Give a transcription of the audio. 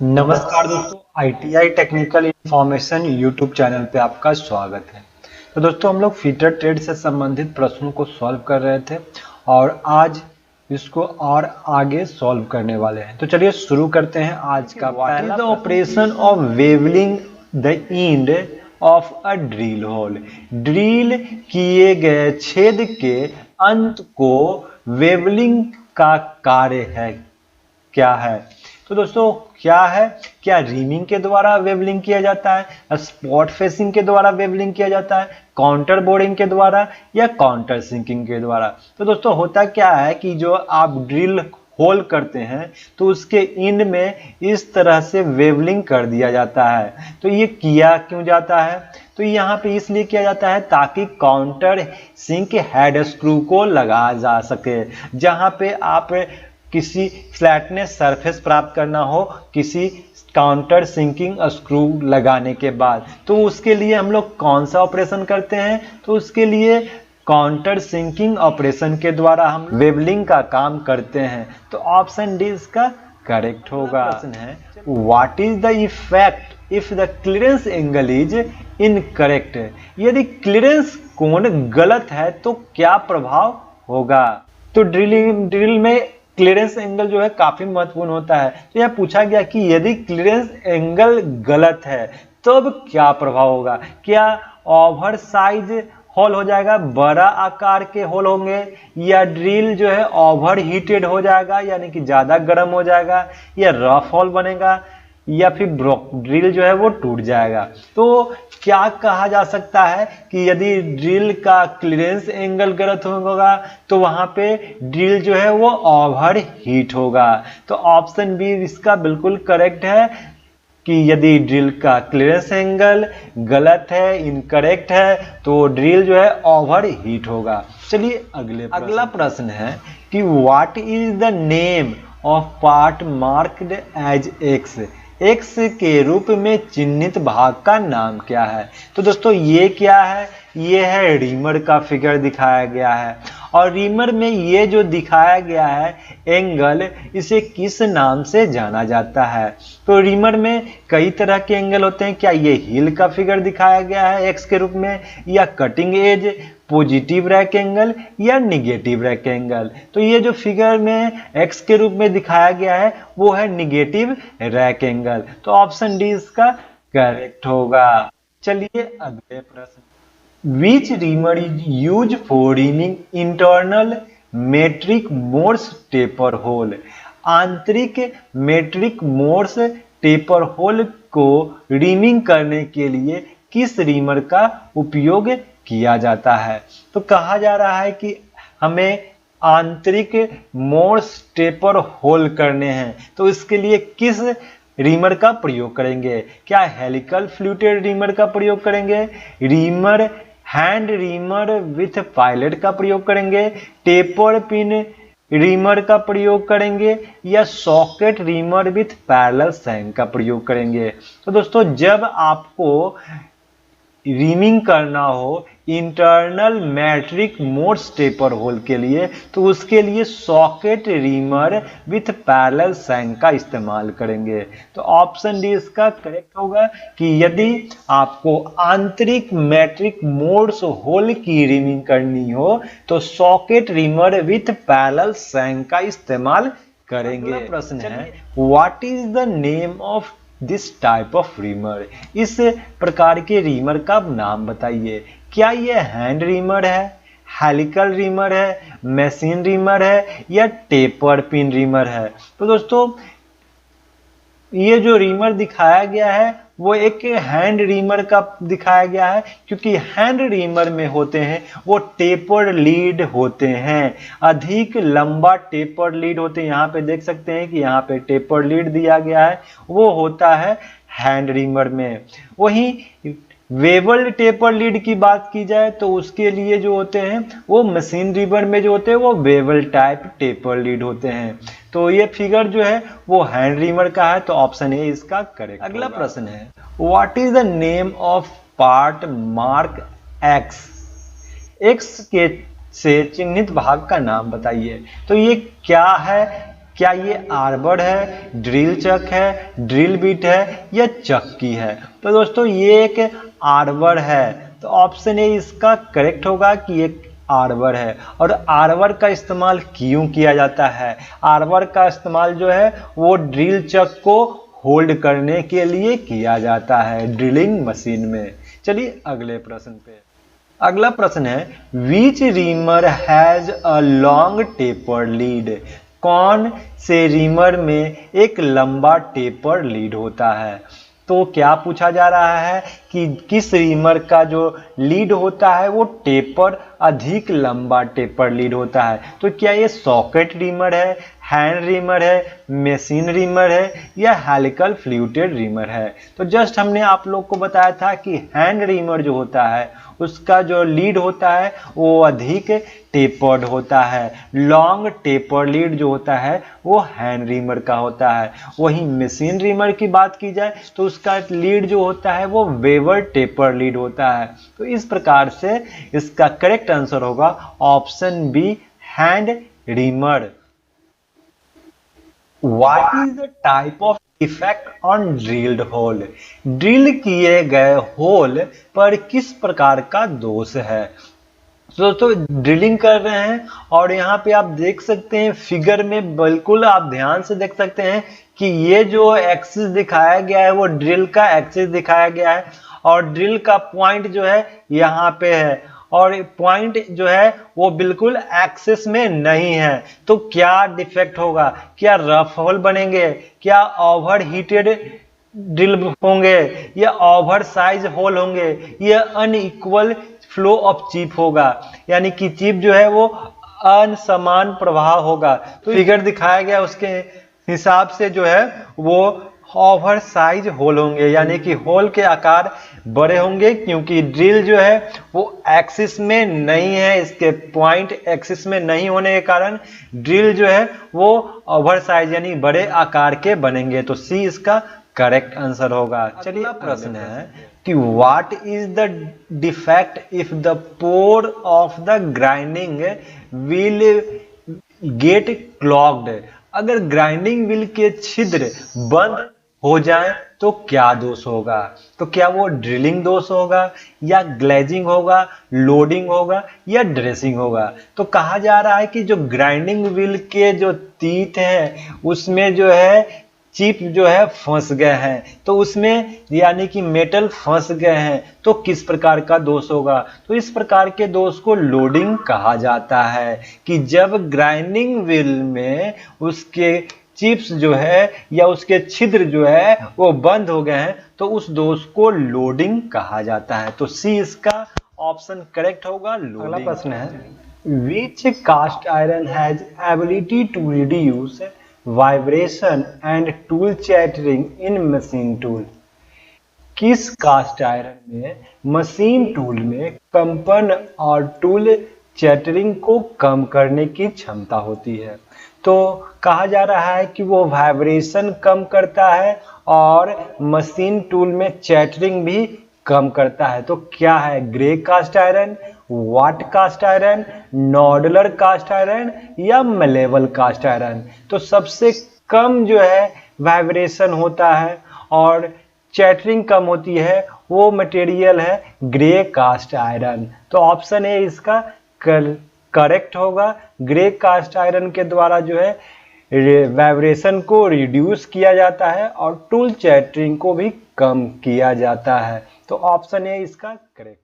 नमस्कार दोस्तों, ITI technical information YouTube channel पे आपका स्वागत है। तो दोस्तों हम लोग फीटर ट्रेड से संबंधित प्रश्नों को सॉल्व कर रहे थे और आज इसको और आगे सॉल्व करने वाले हैं। तो चलिए शुरू करते हैं आज का पहला operation of bevelling the end of a drill hole. Drill किए गए छेद के अंत को वेवलिंग का कार्य है क्या है। तो दोस्तों क्या है, क्या रीमिंग के द्वारा वेवलिंग किया जाता है, स्पॉट फेसिंग के द्वारा वेवलिंग किया जाता है, काउंटर बोरिंग के द्वारा या काउंटर सिंकिंग के द्वारा। तो दोस्तों होता क्या है कि जो आप ड्रिल होल करते हैं तो उसके एंड में इस तरह से वेवलिंग कर दिया जाता है। तो ये किया क्यों जाता है, तो यहाँ पे इसलिए किया जाता है ताकि काउंटर सिंक हेड स्क्रू को लगाया जा सके। जहाँ पे आप किसी फ्लैटनेस सरफेस प्राप्त करना हो किसी काउंटर सिंकिंग स्क्रू लगाने के बाद, तो उसके लिए हम लोग कौन सा ऑपरेशन करते हैं, तो उसके लिए काउंटर सिंकिंग ऑपरेशन के द्वारा हम वेवलिंग का काम करते हैं। तो ऑप्शन डी इसका करेक्ट होगा। प्रश्न है, what is the effect if the clearance angle is incorrect. यदि क्लियरेंस कोण गलत है तो क्या प्रभाव होगा। तो ड्रिल में क्लियरेंस एंगल जो है काफी महत्वपूर्ण होता है। तो यह पूछा गया कि यदि क्लियरेंस एंगल गलत है तब क्या प्रभाव होगा। क्या ओवर साइज होल हो जाएगा, बड़ा आकार के होल होंगे, या ड्रिल जो है ओवर हीटेड हो जाएगा यानी कि ज्यादा गर्म हो जाएगा, या रफ होल बनेगा, या फिर ड्रिल जो है वो टूट जाएगा। तो क्या कहा जा सकता है कि यदि ड्रिल का क्लियरेंस एंगल गलत होगा तो वहां पे ड्रिल जो है वो ओवर हीट होगा। तो ऑप्शन बी इसका बिल्कुल करेक्ट है कि यदि ड्रिल का क्लियरेंस एंगल गलत है, इनकरेक्ट है, तो ड्रिल जो है ओवर हीट होगा। चलिए अगला प्रश्न है कि what is the name of part marked as X. X के रूप में चिन्हित भाग का नाम क्या है। तो दोस्तों ये क्या है, ये है रीमर का फिगर दिखाया गया है, और रीमर में ये जो दिखाया गया है एंगल, इसे किस नाम से जाना जाता है। तो रीमर में कई तरह के एंगल होते हैं। क्या ये हील का फिगर दिखाया गया है एक्स के रूप में, या cutting edge, positive rack angle, या निगेटिव रैक एंगल। तो ये जो फिगर में एक्स के रूप में दिखाया गया है वो है निगेटिव रैक एंगल। तो ऑप्शन डी इसका करेक्ट होगा। चलिए अगले प्रश्न, Which reamer is used for reaming internal metric Morse taper hole। आंतरिक मेट्रिक मोर्स टेपर होल को रीमिंग करने के लिए किस रीमर का उपयोग किया जाता है। तो कहा जा रहा है कि हमें आंतरिक मोर्स टेपर होल करने हैं, तो इसके लिए किस रीमर का प्रयोग करेंगे। क्या हेलिकल फ्लूटेड रीमर का प्रयोग करेंगे, reamer hand reamer with pilot का प्रयोग करेंगे, टेपर पिन रीमर का प्रयोग करेंगे, या socket reamer with parallel shank का प्रयोग करेंगे। तो दोस्तों जब आपको रीमिंग करना हो internal metric Morse taper hole के लिए, तो उसके लिए socket reamer with parallel shank का इस्तेमाल करेंगे। तो ऑप्शन डी इसका करेक्ट होगा कि यदि आपको आंतरिक मैट्रिक मोर्स होल की रीमिंग करनी हो तो socket reamer with parallel shank का इस्तेमाल करेंगे। प्रश्न है, what is the name of this type of reamer. इस प्रकार के रीमर का नाम बताइए। क्या यह हैंड रीमर है, हेलिकल रीमर है, मशीन रीमर है, या टेपर पिन रीमर है। तो दोस्तों ये जो रीमर दिखाया गया है वो एक हैंड रीमर का दिखाया गया है, क्योंकि हैंड रीमर में होते हैं वो टेपर लीड होते हैं, अधिक लंबा टेपर लीड होते हैं। यहाँ पे देख सकते हैं कि यहाँ पे टेपर लीड दिया गया है, वो होता है हैंड रीमर में। वहीं वेबल टेपर लीड की बात की जाए तो उसके लिए जो होते हैं वो मशीन रीमर में जो होते हैं वो वेबल टाइप टेपर लीड होते हैं। तो ये फिगर जो है वो हैंड रीमर का है, तो ऑप्शन ए इसका करेक्ट। अगला प्रश्न है, what is the name of part mark x. X के से चिन्हित भाग का नाम बताइए। तो ये क्या है, क्या ये आर्बर है, ड्रिल चक है, ड्रिल बिट है या चक्की है? तो दोस्तों ये एक आर्बर है, तो ऑप्शन ए इसका करेक्ट होगा कि एक आर्बर है। और आर्बर का इस्तेमाल क्यों किया जाता है? आर्बर का इस्तेमाल जो है वो ड्रिल चक को होल्ड करने के लिए किया जाता है ड्रिलिंग मशीन में। चलिए अगले प्रश्न पे। अगला प्रश्न है, which reamer has a long taper lead? कौन से रीमर में एक लंबा टेपर लीड होता है? तो क्या पूछा जा रहा है कि किस रीमर का जो लीड होता है वो टेपर अधिक लंबा टेपर लीड होता है? तो क्या ये सॉकेट रीमर है, हैंड रीमर है, मशीन रीमर है या हेलिकल फ्लूटेड रीमर है? तो जस्ट हमने आप लोग को बताया था कि हैंड रीमर जो होता है उसका जो लीड होता है वो अधिक टेपर्ड होता है। लॉन्ग टेपर लीड जो होता है वो हैंड रीमर का होता है। वहीं मशीन रीमर की बात की जाए तो उसका लीड जो होता है वो वेवर टेपर लीड होता है। तो इस प्रकार से इसका करेक्ट आंसर होगा option B, hand reamer. What is the type of defect on drilled hole? Drill किए गए होल पर किस प्रकार का दोष है? दोस्तों ड्रिलिंग कर रहे हैं और यहाँ पे आप देख सकते हैं फिगर में, बिल्कुल आप ध्यान से देख सकते हैं कि ये जो एक्सिस दिखाया गया है वो ड्रिल का एक्सिस दिखाया गया है और ड्रिल का पॉइंट जो है यहाँ पे है और पॉइंट जो है वो बिल्कुल एक्सिस में नहीं है। तो क्या डिफेक्ट होगा? क्या रफ होल बनेंगे, क्या ओवर हीटेड ड्रिल होंगे या ओवर साइज होल होंगे या अनइक्वल फ्लो ऑफ चिप होगा, यानी कि चिप जो है वो असमान प्रवाह होगा। तो फिगर दिखाया गया उसके हिसाब से जो है वो ओवर साइज होल होंगे, यानी कि होल के आकार बड़े होंगे क्योंकि ड्रिल जो है वो एक्सिस में नहीं है, इसके पॉइंट एक्सिस में नहीं होने के कारण ड्रिल जो है वो ओवर साइज यानी बड़े आकार के बनेंगे। तो सी इसका करेक्ट आंसर होगा। चलिए प्रश्न है कि what is the defect if the pore of the grinding will get clogged? अगर ग्राइंडिंग व्हील के छिद्र बंद हो जाए तो क्या दोष होगा? तो क्या वो ड्रिलिंग दोष होगा या ग्लेजिंग होगा, लोडिंग होगा या ड्रेसिंग होगा? तो कहा जा रहा है कि जो ग्राइंडिंग व्हील के जो तीत हैं उसमें जो है चिप जो है फंस गए हैं, तो उसमें यानी कि मेटल फंस गए हैं, तो किस प्रकार का दोष होगा? तो इस प्रकार के दोष को लोडिंग कहा जाता है कि जब ग्राइंडिंग व्हील में उसके चिप्स जो है या उसके छिद्र जो है वो बंद हो गए हैं तो उस दोष को लोडिंग कहा जाता है। तो सी इसका ऑप्शन करेक्ट होगा, लोडिंग। अगला प्रश्न है, which cast iron has ability to reduce vibration and tool chattering in machine tool? किस कास्ट आयरन में मशीन टूल में कंपन और टूल चैटरिंग को कम करने की क्षमता होती है? तो कहा जा रहा है कि वो वाइब्रेशन कम करता है और मशीन टूल में चैटरिंग भी कम करता है। तो क्या है? ग्रे कास्ट आयरन, वाट कास्ट आयरन, नॉडुलर कास्ट आयरन या मलेबल कास्ट आयरन? तो सबसे कम जो है वाइब्रेशन होता है और चैटरिंग कम होती है वो मटेरियल है ग्रे कास्ट आयरन। तो ऑप्शन ए इसका करेक्ट होगा। ग्रे कास्ट आयरन के द्वारा जो है वाइब्रेशन को रिड्यूस किया जाता है और टूल चैटरिंग को भी कम किया जाता है। तो ऑप्शन ए इसका करेक्ट।